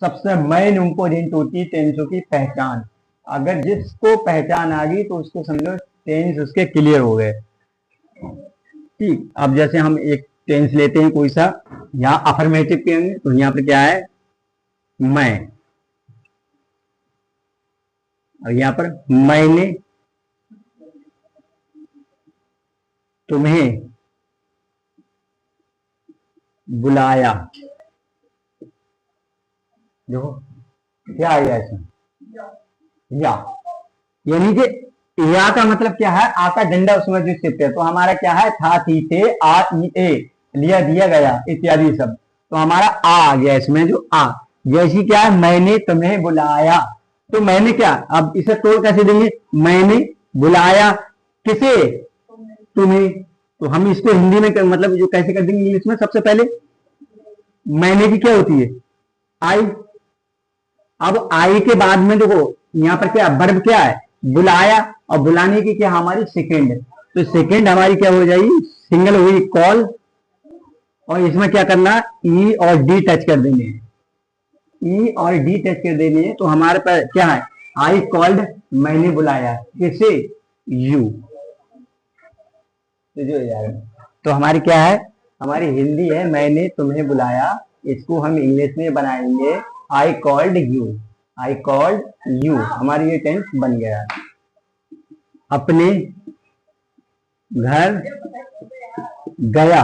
सबसे main important होती है टेंसों की पहचान। अगर जिसको पहचान आ गई तो उसको समझो टेंस उसके क्लियर हो गए। ठीक, अब जैसे हम एक टेंस लेते हैं कोई सा, यहाँ अफर्मेटिव कहेंगे तो यहाँ पर क्या है, मैं, और यहाँ पर मैंने तुम्हें बुलाया। देखो क्या आ गया इसमें, या, यानी कि या का मतलब क्या है, आ का डंडा उसमें जो शिफ्ट है, तो हमारा क्या है, था थी थे आ ई ए, लिया दिया गया इत्यादि सब, तो हमारा आ गया इसमें जो आ। जैसी क्या है, मैंने तुम्हें बुलाया, तो मैंने क्या, अब इसे तोड़ कैसे देंगे, मैंने बुलाया किसे, तुम्हें, तो हम इसको हिंदी में मतलब जो कैसे कर देंगे इंग्लिश में, सबसे पहले मैंने की क्या होती है, आई। अब आई के बाद में देखो यहाँ पर क्या वर्ब क्या है, बुलाया, और बुलाने की क्या हमारी सेकेंड, तो सेकेंड हमारी क्या हो जाएगी, सिंगल हुई कॉल, और इसमें क्या करना, ई और डी टच कर देंगे, ई और डी टच कर देंगे, तो हमारे पास क्या है, आई कॉल्ड, मैंने बुलाया किसे, यू। तो जो यार, तो हमारी क्या है, हमारी हिंदी है मैंने तुम्हें बुलाया, इसको हम इंग्लिश में बनाएंगे I called you, I called you, हमारी ये टेंस बन गया। अपने घर गया,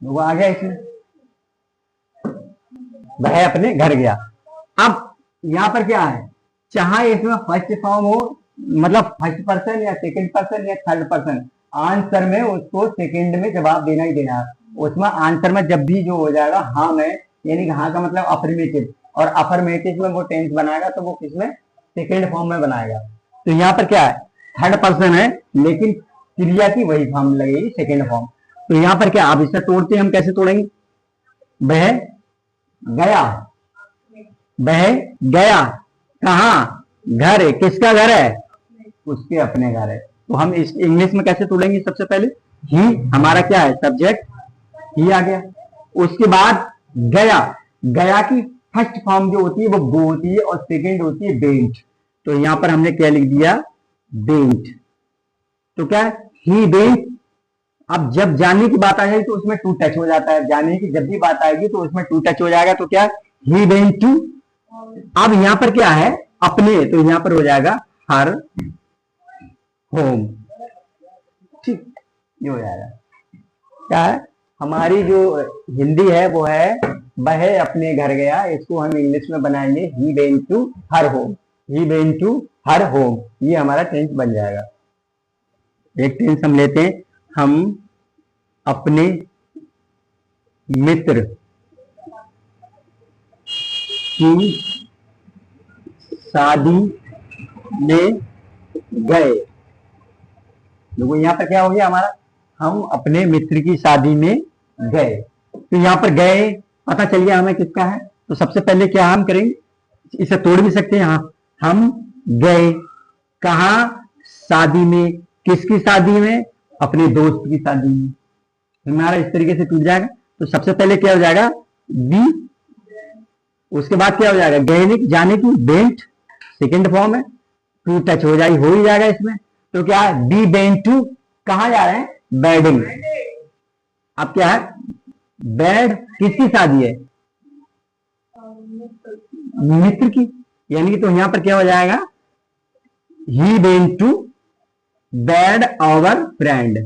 वो आ गया इसमें, वह अपने घर गया। अब यहाँ पर क्या है, चाहे इसमें फर्स्ट फॉर्म हो, मतलब फर्स्ट पर्सन या सेकंड पर्सन या थर्ड पर्सन, आंसर में उसको सेकंड में जवाब देना ही देना है। उसमें आंसर में जब भी जो हो जाएगा हाँ में, यानी कि हाँ का मतलब अफर्मेटिव, और अफर्मेटिव में वो टेंस बनाएगा तो वो किसमें, सेकंड फॉर्म में बनाएगा। तो यहाँ पर क्या है, थर्ड पर्सन है लेकिन क्रिया की वही फॉर्म लगेगी, सेकंड फॉर्म। तो यहाँ पर क्या, आप इसे तोड़ते हैं, हम कैसे तोड़ेंगे, वह गया, वह गया कहा, घर है, किसका घर है, उसके अपने घर है। तो हम इस इंग्लिश में कैसे तोड़ेंगे, सबसे पहले ही हमारा क्या है, सब्जेक्ट ही आ गया, उसके बाद गया, गया की फर्स्ट फॉर्म जो होती है वो गो होती है, और सेकंड होती है बेंट, तो यहां पर हमने क्या लिख दिया, बेंट। तो क्या है, ही बेंट। अब जब जाने की बात आ जाएगी तो उसमें टू टच हो जाता है, जाने की जब भी बात आएगी तो उसमें टू टच हो जाएगा, तो क्या, ही वेंट टू। अब यहां पर क्या है, अपने, तो यहां पर हो जाएगा हर होम। ठीक, ये हो जाएगा। क्या है, हमारी जो हिंदी है वो है वह अपने घर गया, इसको हम इंग्लिश में बनाएंगे ही went to her home, he went to her home, ये हमारा टेंस बन जाएगा। एक टेंस हम लेते हैं, हम अपने मित्र की शादी में गए। देखो यहाँ पर क्या हो गया हमारा, हम अपने मित्र की शादी में गए, तो यहाँ पर गए पता चल गया हमें किसका है। तो सबसे पहले क्या हम करेंगे, इसे तोड़ भी सकते हैं, हाँ, हम गए कहा, शादी में, किसकी शादी में, अपने दोस्त की शादी में। हमारा इस तरीके से टूट जाएगा। तो सबसे पहले क्या हो जाएगा, बी, उसके बाद क्या हो जाएगा, गए जाने की, बेंट सेकेंड फॉर्म है, टू टच हो जाएगी, हो ही जाएगा इसमें। तो क्या है, बी बेंट टू, कहा जा रहे हैं, बेडिंग। अब क्या है, बेड किसकी शादी है, मित्र की, यानी कि तो यहां पर क्या हो जाएगा, he went to bed our friend,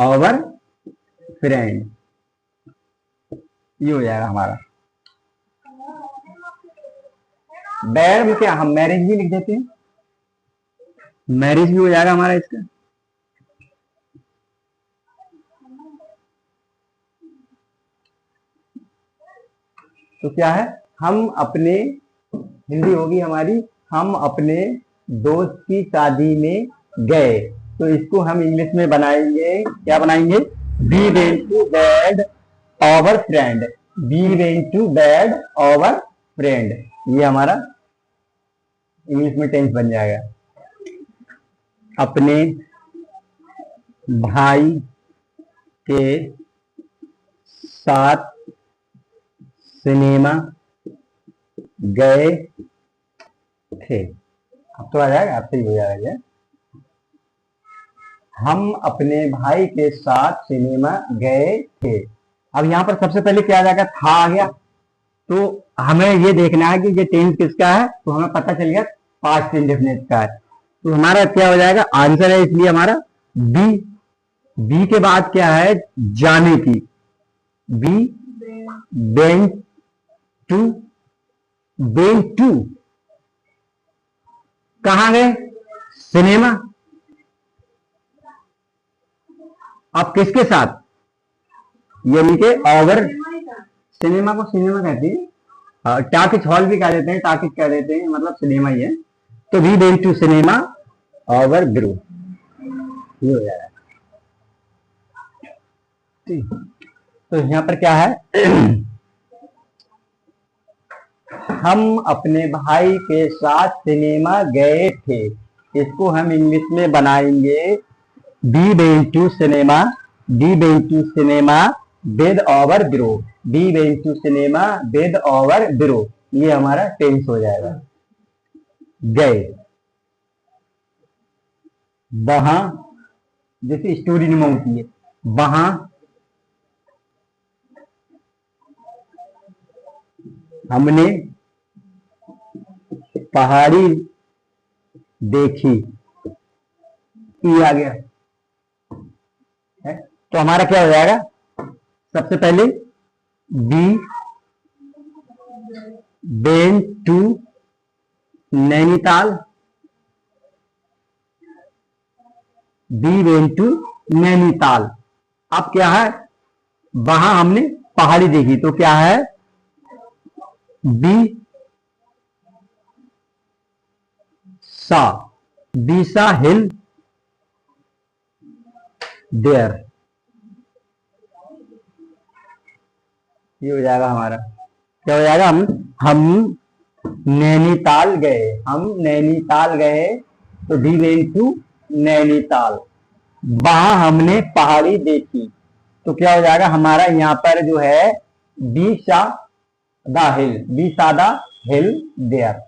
our friend, ये हो जाएगा हमारा। बेड में क्या, हम मैरिज भी लिख देते हैं, मैरिज भी हो जाएगा हमारा इसका। तो क्या है, हम अपने, हिंदी होगी हमारी, हम अपने दोस्त की शादी में गए, तो इसको हम इंग्लिश में बनाएंगे, क्या बनाएंगे, we went to bed our friend, we went to bed our friend, ये हमारा इंग्लिश में टेंस बन जाएगा। अपने भाई के साथ सिनेमा गए थे। अब तो आ जाएगा, अब सही हो जाएगा। हम अपने भाई के साथ सिनेमा गए थे। अब यहाँ पर सबसे पहले क्या आ जाएगा, था आ गया। तो हमें ये देखना है कि ये टेंस किसका है, तो हमें पता चल गया पास्ट इंडेफिनिट का है। तो हमारा क्या हो जाएगा, आंसर है इसलिए हमारा बी। बी के बाद क्या है, जाने की, we went to. Went to कहां गए, सिनेमा। अब किसके साथ, यानी कि ओवर, सिनेमा को सिनेमा कहते हैं, टाकिज हॉल भी कह देते हैं, टाकिज कह देते हैं, मतलब सिनेमा ही है। तो we went to cinema our group, ये हो जाएगा। तो यहां पर क्या है, हम अपने भाई के साथ सिनेमा गए थे। इसको हम इंग्लिश में बनाएंगे we went to cinema, we went to cinema with our group, we went to cinema with our group, ये हमारा टेंस हो जाएगा। गए, वहां, जैसे स्टोरी नुमा होती है, वहां हमने पहाड़ी देखी, ई आ गया है। तो हमारा क्या हो जाएगा, सबसे पहले we went to Nainital, we went to Nainital. अब क्या है, वहां हमने पहाड़ी देखी, तो क्या है, बी सा, बीसा हिल देयर, ये हो जाएगा हमारा। क्या हो जाएगा, हम नैनीताल गए, हम नैनीताल गए, तो वी वेंट टू नैनीताल। वहां हमने पहाड़ी देखी, तो क्या हो जाएगा हमारा, यहां पर जो है बी सा द हिल, बी सा द हिल देयर।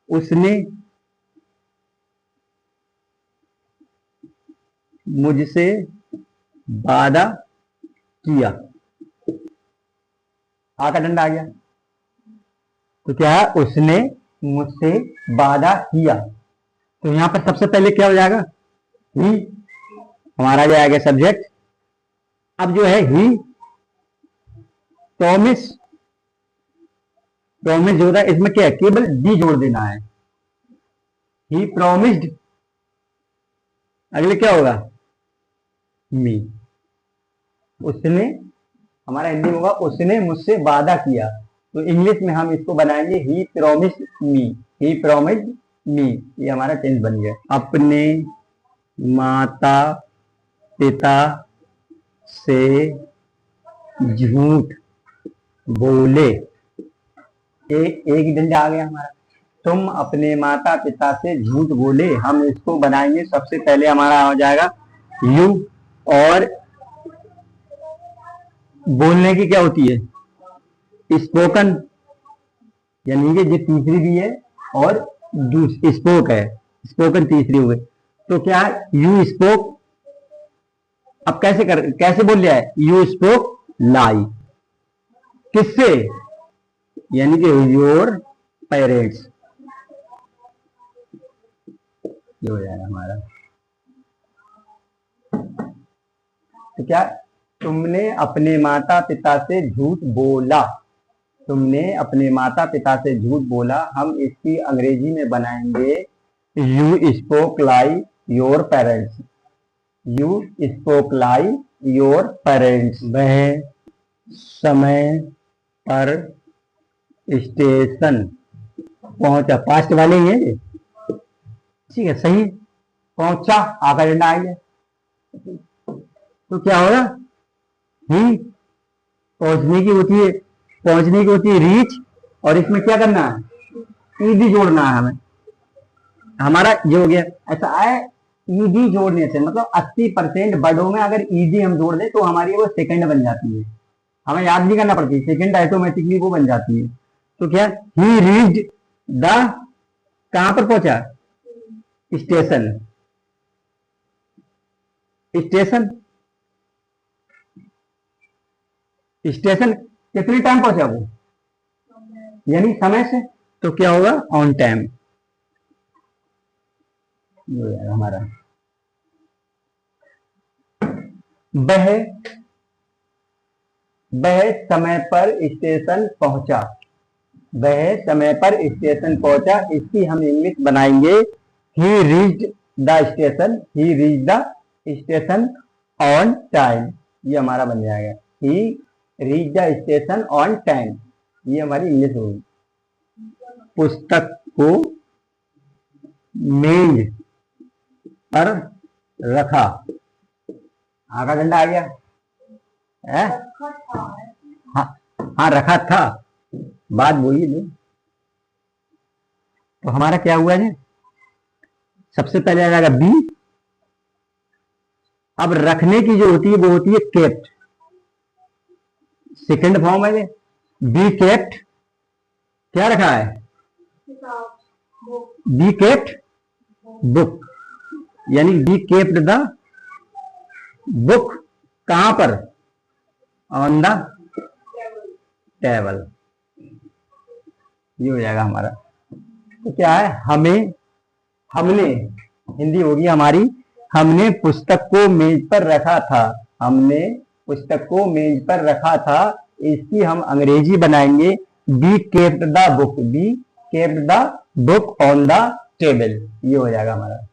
उसने मुझसे वादा किया, आ का डंडा आ गया। तो क्या है, उसने मुझसे वादा किया। तो यहां पर सबसे पहले क्या हो जाएगा, ही, हमारा जो आएगा सब्जेक्ट। अब जो है ही प्रॉमिस, प्रॉमिस जो होता है इसमें क्या है, केवल डी जोड़ देना है, ही प्रॉमिस्ड। अगले क्या होगा, मी, उसने, हमारा हिंदी में होगा उसने मुझसे वादा किया। तो इंग्लिश में हम इसको बनाएंगे ही प्रॉमिस मी, ही प्रॉमिस्ड मी, ये हमारा टेंस बन गया। अपने माता पिता से झूठ बोले, एक डंडा आ गया हमारा। तुम अपने माता पिता से झूठ बोले, हम इसको बनाएंगे सबसे पहले हमारा हो जाएगा यू, और बोलने की क्या होती है, स्पोकन, यानी कि ये तीसरी भी है और स्पोक है, स्पोकन तीसरी हुई। तो क्या यू स्पोक, अब कैसे बोल रहा है, यू स्पोक लाई, किससे, यानी कि योर पेरेंट्स, ये हो जाएगा हमारा। तो क्या, तुमने अपने माता पिता से झूठ बोला, तुमने अपने माता पिता से झूठ बोला, हम इसकी अंग्रेजी में बनाएंगे you spoke lie your parents, you spoke lie your parents. वह समय पर स्टेशन पहुंचा, पास्ट वाले ही है, ठीक है, सही पहुंचा, आका डंडा आ गया। तो क्या होगा, ही पहुंचने की होती है, पहुंचने की होती है रीच, और इसमें क्या करना है, ईडी जोड़ना है हमें, हमारा जो हो गया ऐसा है। ईडी जोड़ने से मतलब 80% वर्डों में अगर ईडी हम जोड़ दें तो हमारी वो सेकंड बन जाती है, हमें याद नहीं करना पड़ती, सेकंड ऑटोमेटिकली वो बन जाती है। तो क्या, ही रीच्ड द, कहां पर पहुंचा, स्टेशन, स्टेशन, स्टेशन कितने टाइम पहुंचा वो, यानी समय से, तो क्या होगा, ऑन टाइम हमारा। वह वह समय पर स्टेशन पहुंचा, वह समय पर स्टेशन पहुंचा, इसकी हम इंग्लिश बनाएंगे he reached the station, he reached the station on time, ये हमारा बन जाएगा, he reach the station on time, ये हमारी इंग्लिश होगी। पुस्तक को मेज पर रखा, आगा डंडा आ गया है, हाँ हाँ रखा था, बात बोलिए नहीं। तो हमारा क्या हुआ है, सबसे पहले आ जाएगा बी। अब रखने की जो होती है वो होती है केप्ट, सेकंड फॉर्म है, बी केप्ट, क्या रखा है, बी केप्ट बुक, यानी बी केप्ट द बुक, कहां पर, ऑन द टेबल, ये हो जाएगा हमारा। तो क्या है, हमें, हमने, हिंदी होगी हमारी, हमने पुस्तक को मेज पर रखा था, हमने पुस्तक को मेज पर रखा था, इसकी हम अंग्रेजी बनाएंगे be kept the book, be kept the book on the table, ये हो जाएगा हमारा।